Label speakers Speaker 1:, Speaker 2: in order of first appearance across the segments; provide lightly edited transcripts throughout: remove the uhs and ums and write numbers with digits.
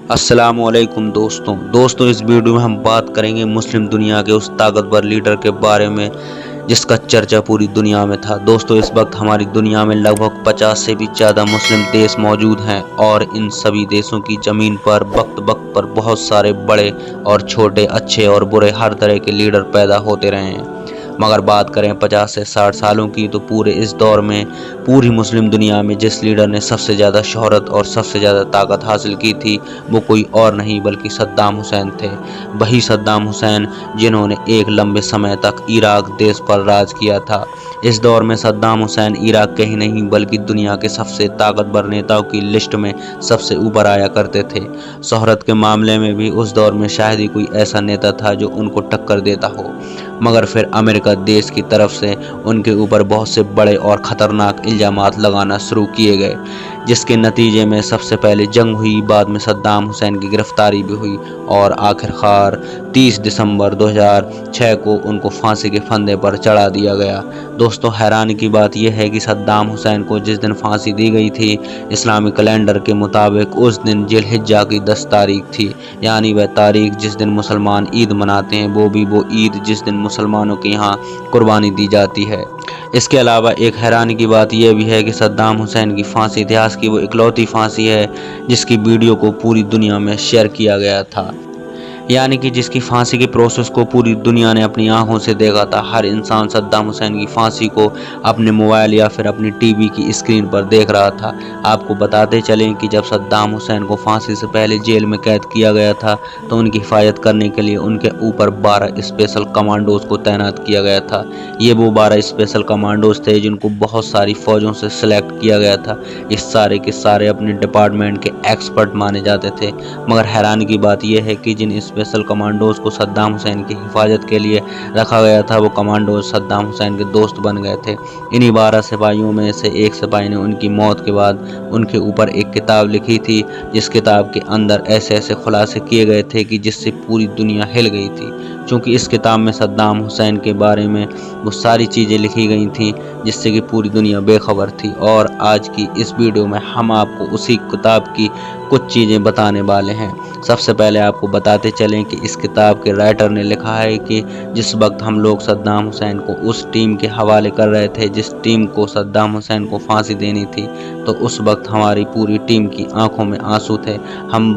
Speaker 1: السلام علیکم دوستوں اس ویڈیو میں ہم بات کریں گے مسلم دنیا کے اس طاقتور لیڈر کے بارے میں جس کا چرچا پوری دنیا میں تھا۔ دوستوں اس وقت ہماری دنیا میں لگ بھگ 50 سے بھی زیادہ مسلم دیش موجود ہیں اور ان سبھی دیشوں کی زمین پر وقت وقت پر بہت سارے بڑے اور چھوٹے، اچھے اور برے ہر طرح کے لیڈر پیدا ہوتے رہے ہیں، مگر بات کریں 50 سے 60 سالوں کی تو پورے اس دور میں پوری مسلم دنیا میں جس لیڈر نے سب سے زیادہ شہرت اور سب سے زیادہ طاقت حاصل کی تھی وہ کوئی اور نہیں بلکہ صدام حسین تھے۔ وہی صدام حسین جنہوں نے ایک لمبے سمے تک عراق دیش پر راج کیا تھا۔ اس دور میں صدام حسین عراق کے ہی نہیں بلکہ دنیا کے سب سے طاقتور نیتاؤں کی لسٹ میں سب سے اوپر آیا کرتے تھے۔ شہرت کے معاملے میں بھی اس دور میں شاید ہی کوئی ایسا نیتا تھا جو ان کو ٹکر دیتا ہو، مگر پھر امریکہ دیش کی طرف سے ان کے اوپر بہت سے بڑے اور خطرناک الزامات لگانا شروع کیے گئے، جس کے نتیجے میں سب سے پہلے جنگ ہوئی، بعد میں صدام حسین کی گرفتاری بھی ہوئی اور آخرکار 30 دسمبر 2006 کو ان کو پھانسی کے پھندے پر چڑھا دیا گیا۔ دوستوں حیرانی کی بات یہ ہے کہ صدام حسین کو جس دن پھانسی دی گئی تھی اسلامی کیلنڈر کے مطابق اس دن ذی الحجہ کی 10 تاریخ تھی، یعنی وہ تاریخ جس دن مسلمان عید مناتے ہیں، وہ بھی وہ عید جس دن مسلمانوں کے یہاں قربانی دی جاتی ہے۔ اس کے علاوہ ایک حیرانی کی بات یہ بھی ہے کہ صدام حسین کی پھانسی اتہاس کی وہ اکلوتی پھانسی ہے جس کی ویڈیو کو پوری دنیا میں شیئر کیا گیا تھا، یعنی کہ جس کی پھانسی کے پروسیس کو پوری دنیا نے اپنی آنکھوں سے دیکھا تھا۔ ہر انسان صدام حسین کی پھانسی کو اپنے موبائل یا پھر اپنی ٹی وی کی اسکرین پر دیکھ رہا تھا۔ آپ کو بتاتے چلیں کہ جب صدام حسین کو پھانسی سے پہلے جیل میں قید کیا گیا تھا تو ان کی حفاظت کرنے کے لیے ان کے اوپر 12 اسپیشل کمانڈوز کو تعینات کیا گیا تھا۔ یہ وہ 12 اسپیشل کمانڈوز تھے جن کو بہت ساری فوجوں سے سلیکٹ کیا گیا تھا۔ اس سارے کے سارے اپنے ڈپارٹمنٹ کے ایکسپرٹ مانے جاتے تھے، مگر حیرانی کی بات یہ ہے کہ جن اسپیشل کمانڈوز کو صدام حسین کی حفاظت کے لیے رکھا گیا تھا وہ کمانڈوز صدام حسین کے دوست بن گئے تھے۔ انہی 12 سپاہیوں میں سے ایک سپاہی نے ان کی موت کے بعد ان کے اوپر ایک کتاب لکھی تھی، جس کتاب کے اندر ایسے خلاصے کیے گئے تھے کہ جس سے پوری دنیا ہل گئی تھی، چونکہ اس کتاب میں صدام حسین کے بارے میں وہ ساری چیزیں لکھی گئی تھیں جس سے کہ پوری دنیا بے خبر تھی۔ اور آج کی اس ویڈیو میں ہم آپ کو اسی کتاب کی کچھ چیزیں بتانے والے ہیں۔ سب سے پہلے آپ کو بتاتے چلیں کہ اس کتاب کے رائٹر نے لکھا ہے کہ جس وقت ہم لوگ صدام حسین کو اس ٹیم کے حوالے کر رہے تھے جس ٹیم کو صدام حسین کو پھانسی دینی تھی، تو اس وقت ہماری پوری ٹیم کی آنکھوں میں آنسو تھے۔ ہم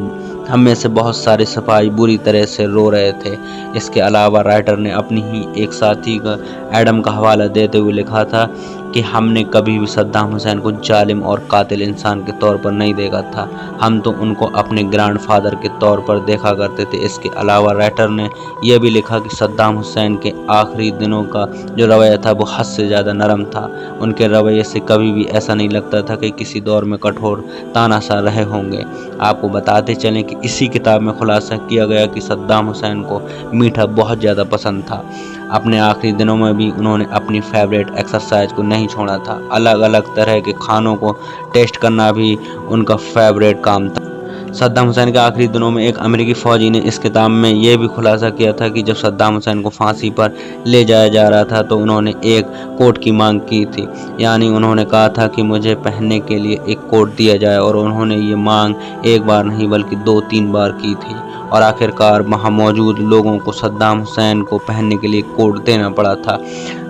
Speaker 1: میں سے بہت سارے سپاہی بری طرح سے رو رہے تھے۔ اس کے علاوہ رائٹر نے اپنی ہی ایک ساتھی کا ایڈم کا حوالہ دیتے ہوئے لکھا تھا کہ ہم نے کبھی بھی صدام حسین کو ظالم اور قاتل انسان کے طور پر نہیں دیکھا تھا، ہم تو ان کو اپنے گرانڈ فادر کے طور پر دیکھا کرتے تھے۔ اس کے علاوہ رائٹر نے یہ بھی لکھا کہ صدام حسین کے آخری دنوں کا جو رویہ تھا وہ حد سے زیادہ نرم تھا، ان کے رویے سے کبھی بھی ایسا نہیں لگتا تھا کہ کسی دور میں کٹھور تاناشاہ رہے ہوں گے۔ آپ کو بتاتے چلیں کہ اسی کتاب میں خلاصہ کیا گیا کہ صدام حسین کو میٹھا بہت زیادہ پسند تھا۔ اپنے آخری دنوں میں بھی انہوں نے اپنی فیوریٹ ایکسرسائز کو نہیں چھوڑا تھا، الگ الگ طرح کے کھانوں کو ٹیسٹ کرنا بھی ان کا فیوریٹ کام تھا۔ صدام حسین کے آخری دنوں میں ایک امریکی فوجی نے اس کتاب میں یہ بھی خلاصہ کیا تھا کہ جب صدام حسین کو پھانسی پر لے جایا جا رہا تھا تو انہوں نے ایک کوٹ کی مانگ کی تھی، یعنی انہوں نے کہا تھا کہ مجھے پہننے کے لیے ایک کوٹ دیا جائے، اور انہوں نے یہ مانگ ایک بار نہیں بلکہ 2-3 بار کی تھی، اور آخرکار وہاں موجود لوگوں کو صدام حسین کو پہننے کے لیے کوٹ دینا پڑا تھا۔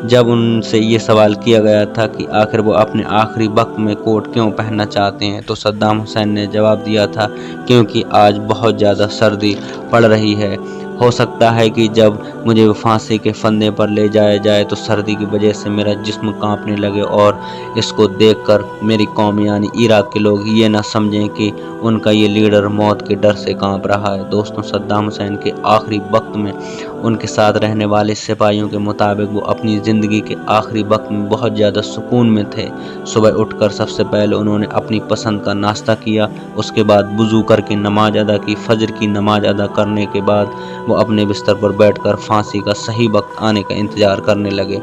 Speaker 1: جب ان سے یہ سوال کیا گیا تھا کہ آخر وہ اپنے آخری وقت میں کوٹ کیوں پہننا چاہتے ہیں تو صدام حسین نے جواب دیا تھا کیونکہ آج بہت زیادہ سردی پڑ رہی ہے، ہو سکتا ہے کہ جب مجھے پھانسی کے پھندے پر لے جایا جائے تو سردی کی وجہ سے میرا جسم کانپنے لگے اور اس کو دیکھ کر میری قوم یعنی عراق کے لوگ یہ نہ سمجھیں کہ ان کا یہ لیڈر موت کے ڈر سے کانپ رہا ہے۔ دوستوں صدام حسین کے آخری وقت میں ان کے ساتھ رہنے والے سپاہیوں کے مطابق وہ اپنی زندگی کے آخری وقت میں بہت زیادہ سکون میں تھے۔ صبح اٹھ کر سب سے پہلے انہوں نے اپنی پسند کا ناشتہ کیا، اس کے بعد وضو کر کے نماز ادا کی۔ فجر کی نماز ادا کرنے کے بعد وہ اپنے بستر پر بیٹھ کر پھانسی کا صحیح وقت آنے کا انتظار کرنے لگے۔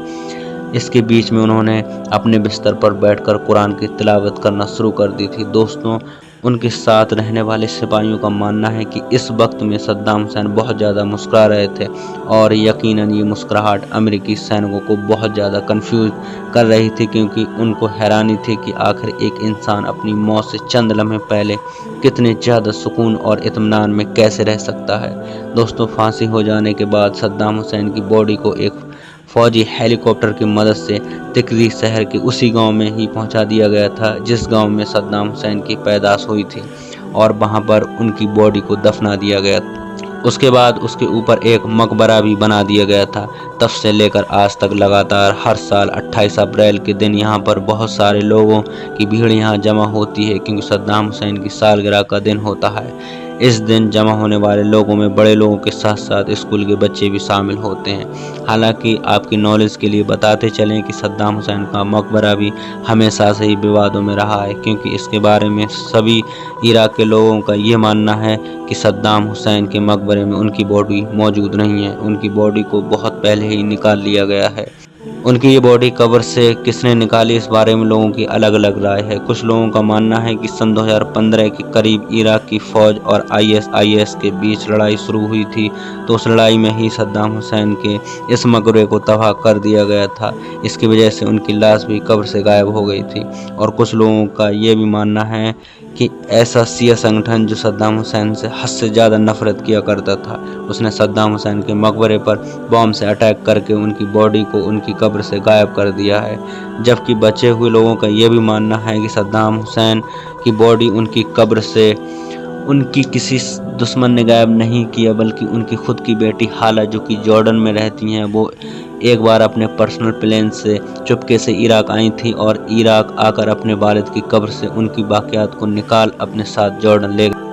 Speaker 1: اس کے بیچ میں انہوں نے اپنے بستر پر بیٹھ کر قرآن کی تلاوت کرنا شروع کر دی تھی۔ دوستوں ان کے ساتھ رہنے والے سپاہیوں کا ماننا ہے کہ اس وقت میں صدام حسین بہت زیادہ مسکرا رہے تھے، اور یقیناً یہ مسکراہٹ امریکی سینکوں کو بہت زیادہ کنفیوز کر رہی تھی، کیونکہ ان کو حیرانی تھی کہ آخر ایک انسان اپنی موت سے چند لمحے پہلے کتنے زیادہ سکون اور اطمینان میں کیسے رہ سکتا ہے۔ دوستوں، پھانسی ہو جانے کے بعد صدام حسین کی باڈی کو ایک فوجی ہیلی کاپٹر کی مدد سے تکریت شہر کے اسی گاؤں میں ہی پہنچا دیا گیا تھا جس گاؤں میں صدام حسین کی پیدائش ہوئی تھی، اور وہاں پر ان کی باڈی کو دفنا دیا گیا تھا۔ اس کے بعد اس کے اوپر ایک مقبرہ بھی بنا دیا گیا تھا۔ تب سے لے کر آج تک لگاتار ہر سال 28 اپریل کے دن یہاں پر بہت سارے لوگوں کی بھیڑ یہاں جمع ہوتی ہے، کیونکہ صدام حسین کی سالگرہ کا دن ہوتا ہے۔ اس دن جمع ہونے والے لوگوں میں بڑے لوگوں کے ساتھ ساتھ اسکول کے بچے بھی شامل ہوتے ہیں۔ حالانکہ آپ کی نالج کے لیے بتاتے چلیں کہ صدام حسین کا مقبرہ بھی ہمیشہ سے ہی ووادوں میں رہا ہے، کیونکہ اس کے بارے میں سبھی عراق کے لوگوں کا یہ ماننا ہے کہ صدام حسین کے مقبرے میں ان کی باڈی موجود نہیں ہے، ان کی باڈی کو بہت پہلے ہی نکال لیا گیا ہے۔ ان کی یہ باڈی قبر سے کس نے نکالی، اس بارے میں لوگوں کی الگ الگ رائے ہے۔ کچھ لوگوں کا ماننا ہے کہ سن 2015 کے قریب عراق کی فوج اور IS کے بیچ لڑائی شروع ہوئی تھی، تو اس لڑائی میں ہی صدام حسین کے اس مقبرے کو تباہ کر دیا گیا تھا۔ اس کی وجہ سے ان کی لاش بھی قبر سے غائب ہو گئی تھی۔ اور کچھ لوگوں کا یہ بھی ماننا ہے کہ ایسا شیعہ سنگٹھن جو صدام حسین سے حد سے زیادہ نفرت کیا کرتا تھا، اس نے صدام حسین کے مقبرے پر بم سے اٹیک کر کے ان کی باڈی کو ان کی قبر سے غائب کر دیا ہے۔ جبکہ بچے ہوئے لوگوں کا یہ بھی ماننا ہے کہ صدام حسین کی باڈی ان کی قبر سے ان کی کسی دشمن نے غائب نہیں کیا، بلکہ ان کی خود کی بیٹی حالہ، جو کہ جارڈن میں رہتی ہیں، وہ ایک بار اپنے پرسنل پلین سے چپکے سے عراق آئی تھی، اور عراق آ کر اپنے والد کی قبر سے ان کی باقیات کو نکال اپنے ساتھ جارڈن لے گئے۔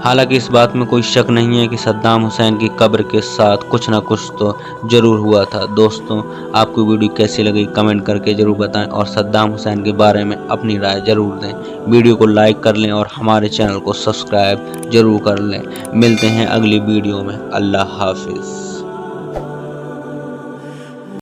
Speaker 1: حالانکہ اس بات میں کوئی شک نہیں ہے کہ صدام حسین کی قبر کے ساتھ کچھ نہ کچھ تو ضرور ہوا تھا۔ دوستوں، آپ کو ویڈیو کیسی لگی کمنٹ کر کے ضرور بتائیں، اور صدام حسین کے بارے میں اپنی رائے ضرور دیں۔ ویڈیو کو لائک کر لیں اور ہمارے چینل کو سبسکرائب ضرور کر لیں۔ ملتے ہیں اگلی ویڈیو میں۔ اللہ حافظ۔